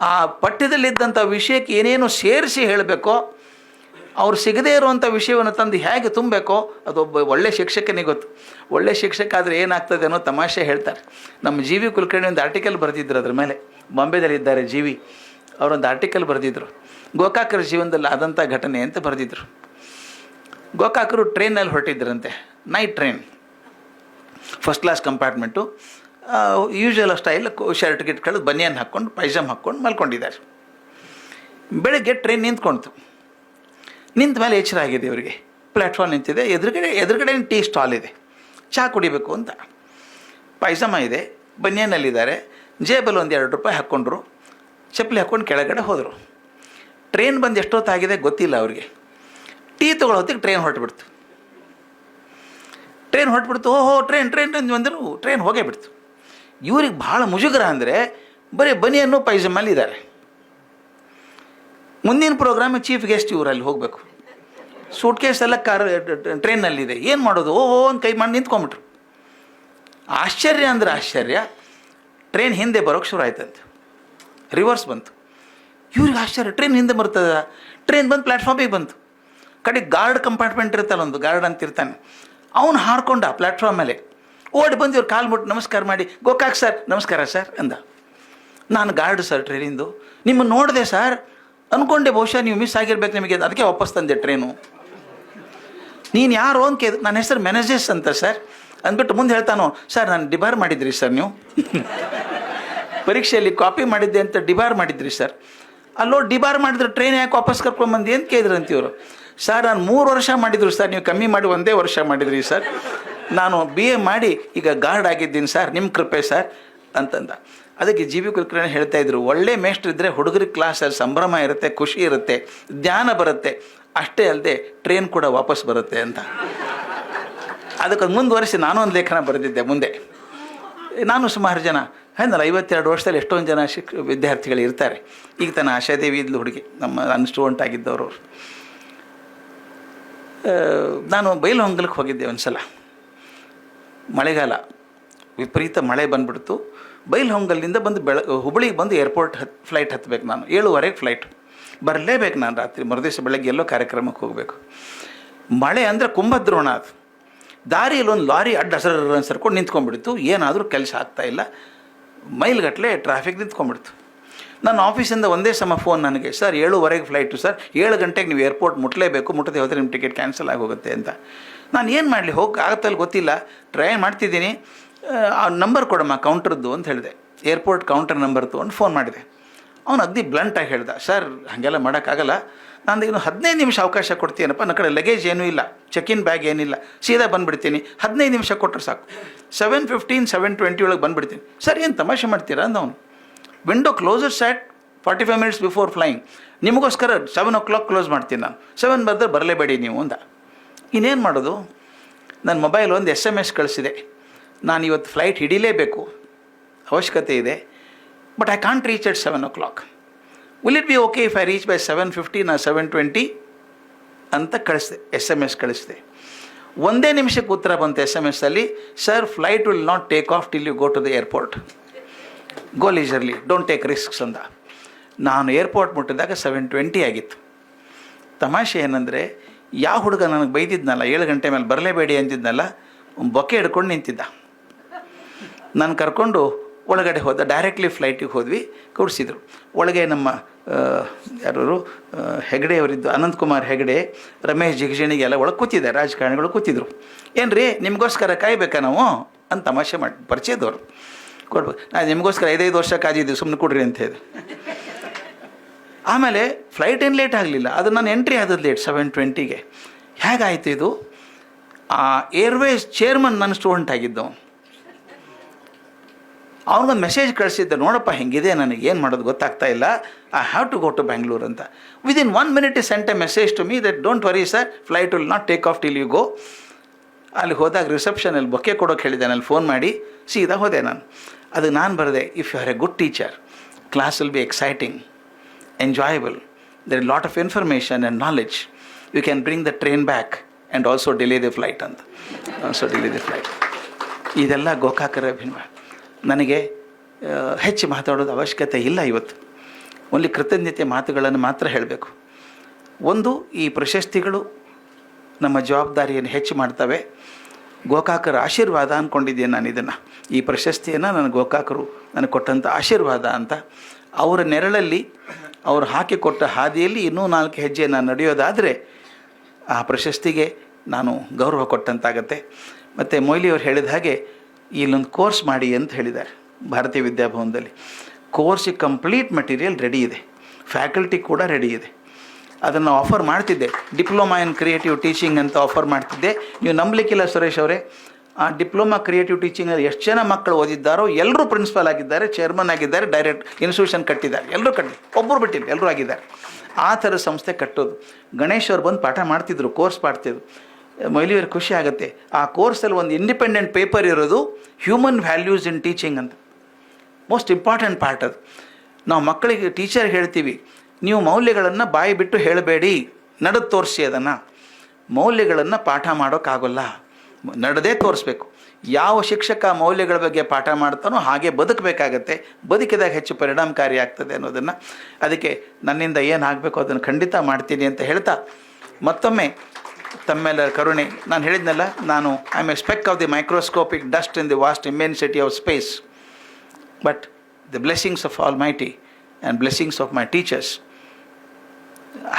ಆ ಪಠ್ಯದಲ್ಲಿದ್ದಂಥ ವಿಷಯಕ್ಕೆ ಏನೇನು ಸೇರಿಸಿ ಹೇಳಬೇಕೋ, ಅವ್ರು ಸಿಗದೇ ಇರುವಂಥ ವಿಷಯವನ್ನು ತಂದು ಹೇಗೆ ತುಂಬಬೇಕೋ ಅದೊಬ್ಬ ಒಳ್ಳೆ ಶಿಕ್ಷಕನಿಗೆ ಗೊತ್ತು. ಒಳ್ಳೆ ಶಿಕ್ಷಕ ಆದರೆ ಏನಾಗ್ತದೆ ಅನ್ನೋ ತಮಾಷೆ ಹೇಳ್ತಾರೆ. ನಮ್ಮ ಜಿ ವಿ ಕುಲಕರ್ಣಿ ಒಂದು ಆರ್ಟಿಕಲ್ ಬರೆದಿದ್ರು ಅದ್ರ ಮೇಲೆ. ಬಾಂಬೆದಲ್ಲಿದ್ದಾರೆ ಜಿ ವಿ. ಅವರೊಂದು ಆರ್ಟಿಕಲ್ ಬರೆದಿದ್ರು, ಗೋಕಾಕರ ಜೀವನದಲ್ಲಿ ಆದಂಥ ಘಟನೆ ಅಂತ ಬರೆದಿದ್ರು. ಗೋಕಾಕರು ಟ್ರೈನಲ್ಲಿ ಹೊರಟಿದ್ರಂತೆ, night train, first class compartment. Usual style shirt ಗಿಟ್ ಕಳೆದು ಬನಿಯನ್ ಹಾಕ್ಕೊಂಡು ಪೈಜಾಮ್ ಹಾಕ್ಕೊಂಡು ಮಲ್ಕೊಂಡಿದ್ದಾರೆ. ಬೆಳಗ್ಗೆ ಟ್ರೈನ್ ನಿಂತ್ಕೊಳ್ತು. ನಿಂತ ಮೇಲೆ ಎಚ್ಚರ ಆಗಿದೆ ಇವರಿಗೆ. ಪ್ಲ್ಯಾಟ್ಫಾರ್ಮ್ ನಿಂತಿದೆ, ಎದುರುಗಡೆ ಟೀ ಸ್ಟಾಲ್ ಇದೆ, ಚಹಾ ಕುಡಿಬೇಕು ಅಂತ. ಪೈಜಾಮ ಇದೆ, ಬನಿಯನ್ನಲ್ಲಿದ್ದಾರೆ, ಜೇಬಲ್ಲಿ ಒಂದು 2 ರೂಪಾಯಿ ಹಾಕ್ಕೊಂಡ್ರು, ಚಪ್ಪಲಿ ಹಾಕ್ಕೊಂಡು ಕೆಳಗಡೆ ಹೋದರು. ಟ್ರೈನ್ ಬಂದು ಎಷ್ಟೊತ್ತಾಗಿದೆ ಗೊತ್ತಿಲ್ಲ ಅವ್ರಿಗೆ. ಟೀ ತೊಗೊಳ್ಳೋ ಹೊತ್ತಿಗೆ ಟ್ರೈನ್ ಹೊರಟುಬಿಡ್ತು. ಓಹೋ ಟ್ರೈನ್ ಬಂದರು, ಟ್ರೈನ್ ಹೋಗೇ ಬಿಡ್ತು. ಇವ್ರಿಗೆ ಭಾಳ ಮುಜುಗರ ಅಂದರೆ ಬರೀ ಬನಿಯನ್ನು ಪೈಜಾಮಲ್ಲಿ ಇದ್ದಾರೆ. ಮುಂದಿನ ಪ್ರೋಗ್ರಾಮ್ ಚೀಫ್ ಗೆಸ್ಟ್ ಇವರಲ್ಲಿ ಹೋಗಬೇಕು. ಸೂಟ್ ಕೇಸ್ ಎಲ್ಲ ಟ್ರೈನ್ನಲ್ಲಿದೆ. ಏನು ಮಾಡೋದು? ಓಹೋ ಒಂದು ಕೈ ಮಾಡಿ ನಿಂತ್ಕೊಂಬಿಟ್ರು. ಆಶ್ಚರ್ಯ ಅಂದರೆ ಆಶ್ಚರ್ಯ, ಟ್ರೈನ್ ಹಿಂದೆ ಬರೋಕ್ಕೆ ಶುರು ಆಯ್ತಂತೆ. ರಿವರ್ಸ್ ಬಂತು. ಇವ್ರಿಗೆ ಆಶ್ಚರ್ಯ, ಟ್ರೈನ್ ಹಿಂದೆ ಬರ್ತದ? ಟ್ರೈನ್ ಬಂದು ಪ್ಲ್ಯಾಟ್ಫಾರ್ಮಿಗೆ ಬಂತು. ಕಡೆಗೆ ಗಾರ್ಡ್ ಕಂಪಾರ್ಟ್ಮೆಂಟ್ ಇರುತ್ತಲ್ಲ, ಒಂದು ಗಾರ್ಡ್ ಅಂತ ಇರ್ತಾನೆ, ಅವನು ಹಾರ್ಕೊಂಡ ಪ್ಲ್ಯಾಟ್ಫಾರ್ಮ್ ಮೇಲೆ. ಓಡಿ ಬಂದು ಇವ್ರು ಕಾಲು ಮುಟ್ಟು ನಮಸ್ಕಾರ ಮಾಡಿ, ಗೋಕಾಕ್ ಸರ್ ನಮಸ್ಕಾರ ಸರ್ ಅಂದ. ನಾನು ಗಾರ್ಡ್ ಸರ್ ಟ್ರೈನಿಂದು, ನಿಮ್ಮನ್ನು ನೋಡಿದೆ ಸರ್, ಅಂದ್ಕೊಂಡೆ ಬಹುಶಃ ನೀವು ಮಿಸ್ ಆಗಿರ್ಬೇಕು ನಿಮಗೆ, ಅದಕ್ಕೆ ವಾಪಸ್ ತಂದೆ ಟ್ರೈನು. ನೀನು ಯಾರು ಅಂತ ಕೇಳಿದ್ರು. ನನ್ನ ಹೆಸರು ಮೆನೇಜಸ್ ಅಂತ ಸರ್ ಅಂದ್ಬಿಟ್ಟು ಮುಂದೆ ಹೇಳ್ತಾನೋ, ಸರ್ ನಾನು ಡಿಬಾರ್ ಮಾಡಿದ್ರಿ ಸರ್, ನೀವು ಪರೀಕ್ಷೆಯಲ್ಲಿ ಕಾಪಿ ಮಾಡಿದ್ದೆ ಅಂತ ಡಿಬಾರ್ ಮಾಡಿದ್ರಿ ಸರ್. ಅಲ್ಲೋ ಡಿಬಾರ್ ಮಾಡಿದ್ರೆ ಟ್ರೈನ್ ಯಾಕೆ ವಾಪಸ್ ಕರ್ಕೊಂಡ್ಬಂದು ಅಂತ ಕೇಳಿದ್ರು ಅಂತಿವರು. ಸರ್ ನಾನು 3 ವರ್ಷ ಮಾಡಿದ್ರು ಸರ್, ನೀವು ಕಮ್ಮಿ ಮಾಡಿ 1 ವರ್ಷ ಮಾಡಿದ್ರಿ ಸರ್. ನಾನು BA ಮಾಡಿ ಈಗ ಗಾರ್ಡ್ ಆಗಿದ್ದೀನಿ ಸರ್, ನಿಮ್ಮ ಕೃಪೆ ಸರ್ ಅಂತಂದ. ಅದಕ್ಕೆ ಜಿ ವಿ ಕುಲಕರ್ಣಿ ಹೇಳ್ತಾ ಇದ್ರು, ಒಳ್ಳೆ ಮೇಷ್ಟ್ರು ಇದ್ದರೆ ಹುಡುಗರಿಗೆ ಕ್ಲಾಸಲ್ಲಿ ಸಂಭ್ರಮ ಇರುತ್ತೆ, ಖುಷಿ ಇರುತ್ತೆ, ಜ್ಞಾನ ಬರುತ್ತೆ, ಅಷ್ಟೇ ಅಲ್ಲದೆ ಟ್ರೈನ್ ಕೂಡ ವಾಪಸ್ ಬರುತ್ತೆ ಅಂತ. ಅದಕ್ಕೆ ಮುಂದುವರಿಸಿ ನಾನು ಒಂದು ಲೇಖನ ಬರೆದಿದ್ದೆ ಮುಂದೆ. ನಾನು ಸುಮಾರು ಜನ ಏನಲ್ಲ 52 ವರ್ಷದಲ್ಲಿ ಎಷ್ಟೊಂದು ಜನ ವಿದ್ಯಾರ್ಥಿಗಳು ಇರ್ತಾರೆ. ಈಗ ತನ್ನ ಆಶಾದೇವಿ ಇದ್ಲು ಹುಡುಗಿ, ನನ್ನ ಸ್ಟೂಡೆಂಟ್ ಆಗಿದ್ದವರು. ನಾನು ಬೈಲಹೊಂಗಲಕ್ಕೆ ಹೋಗಿದ್ದೆ ಒಂದು ಸಲ. ಮಳೆಗಾಲ, ವಿಪರೀತ ಮಳೆ ಬಂದುಬಿಡ್ತು. ಬೈಲಹೊಂಗಲಿಂದ ಬಂದು ಹುಬ್ಬಳ್ಳಿಗೆ ಬಂದು ಏರ್ಪೋರ್ಟ್ ಫ್ಲೈಟ್ ಹತ್ತಬೇಕು. ನಾನು 7:15 ಫ್ಲೈಟ್, ಬರಲೇಬೇಕು ನಾನು ರಾತ್ರಿ. ಮರುದಿವಸ ಬೆಳಗ್ಗೆ ಎಲ್ಲೋ ಕಾರ್ಯಕ್ರಮಕ್ಕೆ ಹೋಗಬೇಕು. ಮಳೆ ಅಂದರೆ ಕುಂಭದ್ರೋಣ ಅದು. ದಾರಿಯಲ್ಲಿ ಒಂದು ಲಾರಿ ಅಡ್ಡ ಸರ್ಕೊಂಡು ನಿಂತ್ಕೊಂಡ್ಬಿಡ್ತು. ಏನಾದರೂ ಕೆಲಸ ಆಗ್ತಾಯಿಲ್ಲ, ಮೈಲ್ಗಟ್ಟಲೆ ಟ್ರಾಫಿಕ್ ನಿಂತ್ಕೊಂಡ್ಬಿಡ್ತು. ನನ್ನ ಆಫೀಸಿಂದ ಒಂದೇ ಸಮ ಫೋನ್ ನನಗೆ, ಸರ್ 7:15 ಫ್ಲೈಟು ಸರ್, 7 ಗಂಟೆಗೆ ನೀವು ಏರ್ಪೋರ್ಟ್ ಮುಟ್ಟಲೇಬೇಕು, ಮುಟ್ಟದೆ ಹೋದರೆ ನಿಮ್ಮ ಟಿಕೆಟ್ ಕ್ಯಾನ್ಸಲ್ ಆಗೋಗುತ್ತೆ ಅಂತ. ನಾನು ಏನು ಮಾಡಲಿ, ಆಗುತ್ತಲ್ಲಿ ಗೊತ್ತಿಲ್ಲ, ಟ್ರೈ ಮಾಡ್ತಿದ್ದೀನಿ, ಆ ನಂಬರ್ ಕೊಡಮ್ಮ ಕೌಂಟ್ರದ್ದು ಅಂತ ಹೇಳಿದೆ. ಏರ್ಪೋರ್ಟ್ ಕೌಂಟರ್ ನಂಬರ್ ತೊಗೊಂಡು ಫೋನ್ ಮಾಡಿದೆ. ಅವನು ಅಗ್ದಿ ಬ್ಲಂಟಾಗಿ ಹೇಳ್ದ, ಸರ್ ಹಾಗೆಲ್ಲ ಮಾಡೋಕ್ಕಾಗಲ್ಲ, ನಾನು ಇನ್ನು 15 ನಿಮಿಷ ಅವಕಾಶ ಕೊಡ್ತೀನಪ್ಪ, ನನ್ನ ಕಡೆ ಲಗೇಜ್ ಏನೂ ಇಲ್ಲ, ಚೆಕ್-ಇನ್ ಬ್ಯಾಗ್ ಏನಿಲ್ಲ, ಸೀದಾ ಬಂದುಬಿಡ್ತೀನಿ, 15 ನಿಮಿಷ ಕೊಟ್ಟರೆ ಸಾಕು, 7:15 7:20 ಒಳಗೆ ಬಂದುಬಿಡ್ತೀನಿ. ಸರ್ ಏನು ತಮಾಷೆ ಮಾಡ್ತೀರಾ ಅಂದವನು. Window closes at 45 minutes before flying, ನಿಮಗೋಸ್ಕರ 7 o'clock ಕ್ಲೋಸ್ ಮಾಡ್ತೀನಿ ನಾನು, 7 ಬಂದರೆ ಬರಲೇಬೇಡಿ ನೀವು ಅಂದ. ಇನ್ನೇನು ಮಾಡೋದು? ನನ್ನ ಮೊಬೈಲ್ ಒಂದು SMS ಕಳಿಸಿದೆ, ನಾನು ಇವತ್ತು ಫ್ಲೈಟ್ ಹಿಡಿಲೇಬೇಕು, ಅವಶ್ಯಕತೆ ಇದೆ, but I can't reach at 7 o'clock. Will it be okay if I reach by 7:50 ನಾ 7:20 ಅಂತ ಕಳಿಸಿದೆ, SMS ಕಳಿಸಿದೆ. ಒಂದೇ ನಿಮಿಷಕ್ಕೆ ಉತ್ತರ ಬಂತು SMS-ಅಲ್ಲಿ, sir flight will not take off till you go to the airport, go leisurely, don't take risks ಅಂದ. ನಾನು airport ಮುಟ್ಟಿದಾಗ 7:20 ಆಗಿತ್ತು. ತಮಾಷೆ ಏನಂದರೆ, ಯಾವ ಹುಡುಗ ನನಗೆ ಬೈದಿದ್ನಲ್ಲ 7 ಗಂಟೆ ಮೇಲೆ ಬರಲೇಬೇಡಿ ಅಂತಿದ್ನಲ್ಲ, ಬೊಕ್ಕೆ ಹಿಡ್ಕೊಂಡು ನಿಂತಿದ್ದ. ನಾನು ಕರ್ಕೊಂಡು ಒಳಗಡೆ ಹೋದ, ಡೈರೆಕ್ಟ್ಲಿ ಫ್ಲೈಟಿಗೆ ಹೋದ್ವಿ, ಕೂಡಿಸಿದ್ರು. ಒಳಗೆ ನಮ್ಮ ಯಾರು ಹೆಗಡೆಯವರಿದ್ದು, ಅನಂತಕುಮಾರ್ ಹೆಗಡೆ, ರಮೇಶ್ ಜಿಗಜಿಣಿಗೆಲ್ಲ ಒಳಗೆ ಕೂತಿದ್ದಾರೆ, ರಾಜಕಾರಣಿಗಳು ಕೂತಿದ್ರು. ಏನು ರೀ ನಿಮಗೋಸ್ಕರ ಕಾಯ್ಬೇಕಾ ನಾವು ಅಂತ ತಮಾಷೆ ಮಾಡಿ, ಪರಿಚಯದವರು ಕೊಡ್ಬೇಕು, ನಾನು ನಿಮಗೋಸ್ಕರ 5 ವರ್ಷ ಕಾದಿದ್ದೀವಿ, ಸುಮ್ಮನೆ ಕೊಡ್ರಿ ಅಂತ ಹೇಳಿ. ಆಮೇಲೆ ಫ್ಲೈಟ್ ಏನು ಲೇಟ್ ಆಗಲಿಲ್ಲ, ಅದು ನಾನು ಎಂಟ್ರಿ ಆದದ್ದು ಲೇಟ್ 7:20ಗೆ. ಹೇಗಾಯಿತು ಇದು? ಆ ಏರ್ವೇಸ್ ಚೇರ್ಮನ್ ನನ್ನ ಸ್ಟೂಡೆಂಟ್ ಆಗಿದ್ದು, ಅವ್ನಿಗೊಂದು ಮೆಸೇಜ್ ಕಳಿಸಿದ್ದೆ, ನೋಡಪ್ಪ ಹೆಂಗಿದೆ, ನನಗೆ ಏನು ಮಾಡೋದು ಗೊತ್ತಾಗ್ತಾ ಇಲ್ಲ, I have to go to Bangalore ಅಂತ. ವಿದಿನ್ 1 minute ಈ sent a message to me that don't worry sir, flight will not take off till you go. ಅಲ್ಲಿ ಹೋದಾಗ ರಿಸೆಪ್ಷನಲ್ಲಿ ಬೊಕ್ಕೆ ಕೊಡೋಕೆ ಹೇಳಿದ್ದಾನೆ, ಅಲ್ಲಿ ಫೋನ್ ಮಾಡಿ ಸೀದಾ ಹೋದೆ ನಾನು. ಅದು ನಾನು ಬರೆದೆ, if you are a good teacher, class will be exciting, enjoyable, there is a lot of information and knowledge, you can bring the train back and also delay the flight ಅಂತ, also delay the flight. ಇದೆಲ್ಲ ಗೋಕಾಕರ ಅಭಿನವ. ನನಗೆ ಹೆಚ್ಚು ಮಾತಾಡೋದು ಅವಶ್ಯಕತೆ ಇಲ್ಲ ಇವತ್ತು, only ಕೃತಜ್ಞತೆ ಮಾತುಗಳನ್ನು ಮಾತ್ರ ಹೇಳಬೇಕು. ಒಂದು, ಈ ಪ್ರಶಸ್ತಿಗಳು ನಮ್ಮ ಜವಾಬ್ದಾರಿಯನ್ನು ಹೆಚ್ಚು ಮಾಡ್ತವೆ. ಗೋಕಾಕರ ಆಶೀರ್ವಾದ ಅಂದ್ಕೊಂಡಿದ್ದೇನೆ ನಾನು ಇದನ್ನು, ಈ ಪ್ರಶಸ್ತಿಯನ್ನು ನನ್ನ ಗೋಕಾಕರು ನನಗೆ ಕೊಟ್ಟಂಥ ಆಶೀರ್ವಾದ ಅಂತ. ಅವರ ನೆರಳಲ್ಲಿ, ಅವರು ಹಾಕಿಕೊಟ್ಟ ಹಾದಿಯಲ್ಲಿ ಇನ್ನೂ 4 ಹೆಜ್ಜೆ ನಾನು ನಡೆಯೋದಾದರೆ ಆ ಪ್ರಶಸ್ತಿಗೆ ನಾನು ಗೌರವ ಕೊಟ್ಟಂತಾಗತ್ತೆ. ಮತ್ತು ಮೊಯ್ಲಿಯವರು ಹೇಳಿದ ಹಾಗೆ ಇಲ್ಲೊಂದು ಕೋರ್ಸ್ ಮಾಡಿ ಅಂತ ಹೇಳಿದ್ದಾರೆ ಭಾರತೀಯ ವಿದ್ಯಾಭವನದಲ್ಲಿ. ಕೋರ್ಸಿಗೆ ಕಂಪ್ಲೀಟ್ ಮೆಟೀರಿಯಲ್ ರೆಡಿ ಇದೆ, ಫ್ಯಾಕಲ್ಟಿ ಕೂಡ ರೆಡಿ ಇದೆ. ಅದನ್ನು ಆಫರ್ ಮಾಡ್ತಿದ್ದೆ, ಡಿಪ್ಲೊಮಾ ಇನ್ ಕ್ರಿಯೇಟಿವ್ ಟೀಚಿಂಗ್ ಅಂತ ಆಫರ್ ಮಾಡ್ತಿದ್ದೆ. ನೀವು ನಂಬಲಿಕ್ಕಿಲ್ಲ ಸುರೇಶ್ ಅವರೇ, ಆ ಡಿಪ್ಲೊಮಾ ಕ್ರಿಯೇಟಿವ್ ಟೀಚಿಂಗಲ್ಲಿ ಎಷ್ಟು ಜನ ಮಕ್ಕಳು ಓದಿದ್ದಾರೋ ಎಲ್ಲರೂ ಪ್ರಿನ್ಸಿಪಾಲ್ ಆಗಿದ್ದಾರೆ, ಚೇರ್ಮನ್ ಆಗಿದ್ದಾರೆ, ಡೈರೆಕ್ಟ್ ಇನ್ಸ್ಟಿಟ್ಯೂಷನ್ ಕಟ್ಟಿದ್ದಾರೆ, ಎಲ್ಲರೂ ಒಬ್ಬರು ಬಿಟ್ಟಿಲ್ಲ, ಎಲ್ಲರೂ ಆಗಿದ್ದಾರೆ. ಆ ಥರ ಸಂಸ್ಥೆ ಕಟ್ಟೋದು. ಗಣೇಶ್ ಅವ್ರು ಬಂದು ಪಾಠ ಮಾಡ್ತಿದ್ರು, ಕೋರ್ಸ್ ಮಾಡ್ತಿದ್ರು. ಮೊಯ್ಲಿಯವ್ರು ಖುಷಿ ಆಗುತ್ತೆ. ಆ ಕೋರ್ಸಲ್ಲಿ ಒಂದು ಇಂಡಿಪೆಂಡೆಂಟ್ ಪೇಪರ್ ಇರೋದು ಹ್ಯೂಮನ್ ವ್ಯಾಲ್ಯೂಸ್ ಇನ್ ಟೀಚಿಂಗ್ ಅಂತ, ಮೋಸ್ಟ್ ಇಂಪಾರ್ಟೆಂಟ್ ಪಾರ್ಟ್ ಅದು. ನಾವು ಮಕ್ಕಳಿಗೆ ಟೀಚರ್ಗೆ ಹೇಳ್ತೀವಿ, ನೀವು ಮೌಲ್ಯಗಳನ್ನು ಬಾಯಿ ಬಿಟ್ಟು ಹೇಳಬೇಡಿ, ನಡೆದು ತೋರಿಸಿ. ಅದನ್ನು ಮೌಲ್ಯಗಳನ್ನು ಪಾಠ ಮಾಡೋಕ್ಕಾಗೋಲ್ಲ, ನಡೆದೇ ತೋರಿಸ್ಬೇಕು. ಯಾವ ಶಿಕ್ಷಕ ಮೌಲ್ಯಗಳ ಬಗ್ಗೆ ಪಾಠ ಮಾಡ್ತಾನೋ ಹಾಗೆ ಬದುಕಬೇಕಾಗತ್ತೆ, ಬದುಕಿದಾಗ ಹೆಚ್ಚು ಪರಿಣಾಮಕಾರಿ ಆಗ್ತದೆ ಅನ್ನೋದನ್ನು. ಅದಕ್ಕೆ ನನ್ನಿಂದ ಏನು ಆಗಬೇಕು ಅದನ್ನು ಖಂಡಿತ ಮಾಡ್ತೀನಿ ಅಂತ ಹೇಳ್ತಾ, ಮತ್ತೊಮ್ಮೆ ತಮ್ಮೆಲ್ಲರ ಕರುಣೆ, ನಾನು ಹೇಳಿದ್ನಲ್ಲ, ನಾನು I am a speck of the microscopic dust in the vast immensity of space, but the blessings of almighty and blessings of my teachers,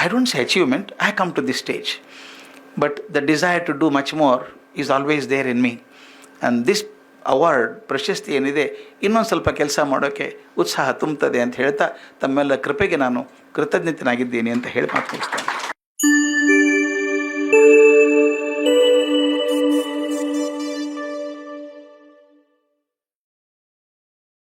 I don't say achievement, I come to this stage, but the desire to do much more is always there in me. And this award, ಪ್ರಶಸ್ತಿ ಏನಿದೆ, ಇನ್ನೊಂದು ಸ್ವಲ್ಪ ಕೆಲಸ ಮಾಡೋಕ್ಕೆ ಉತ್ಸಾಹ ತುಂಬುತ್ತದೆ ಅಂತ ಹೇಳ್ತಾ, ತಮ್ಮೆಲ್ಲ ಕೃಪೆಗೆ ನಾನು ಕೃತಜ್ಞತನಾಗಿದ್ದೀನಿ ಅಂತ ಹೇಳಿ ಮಾತು ಮುಗಿಸ್ತೇನೆ.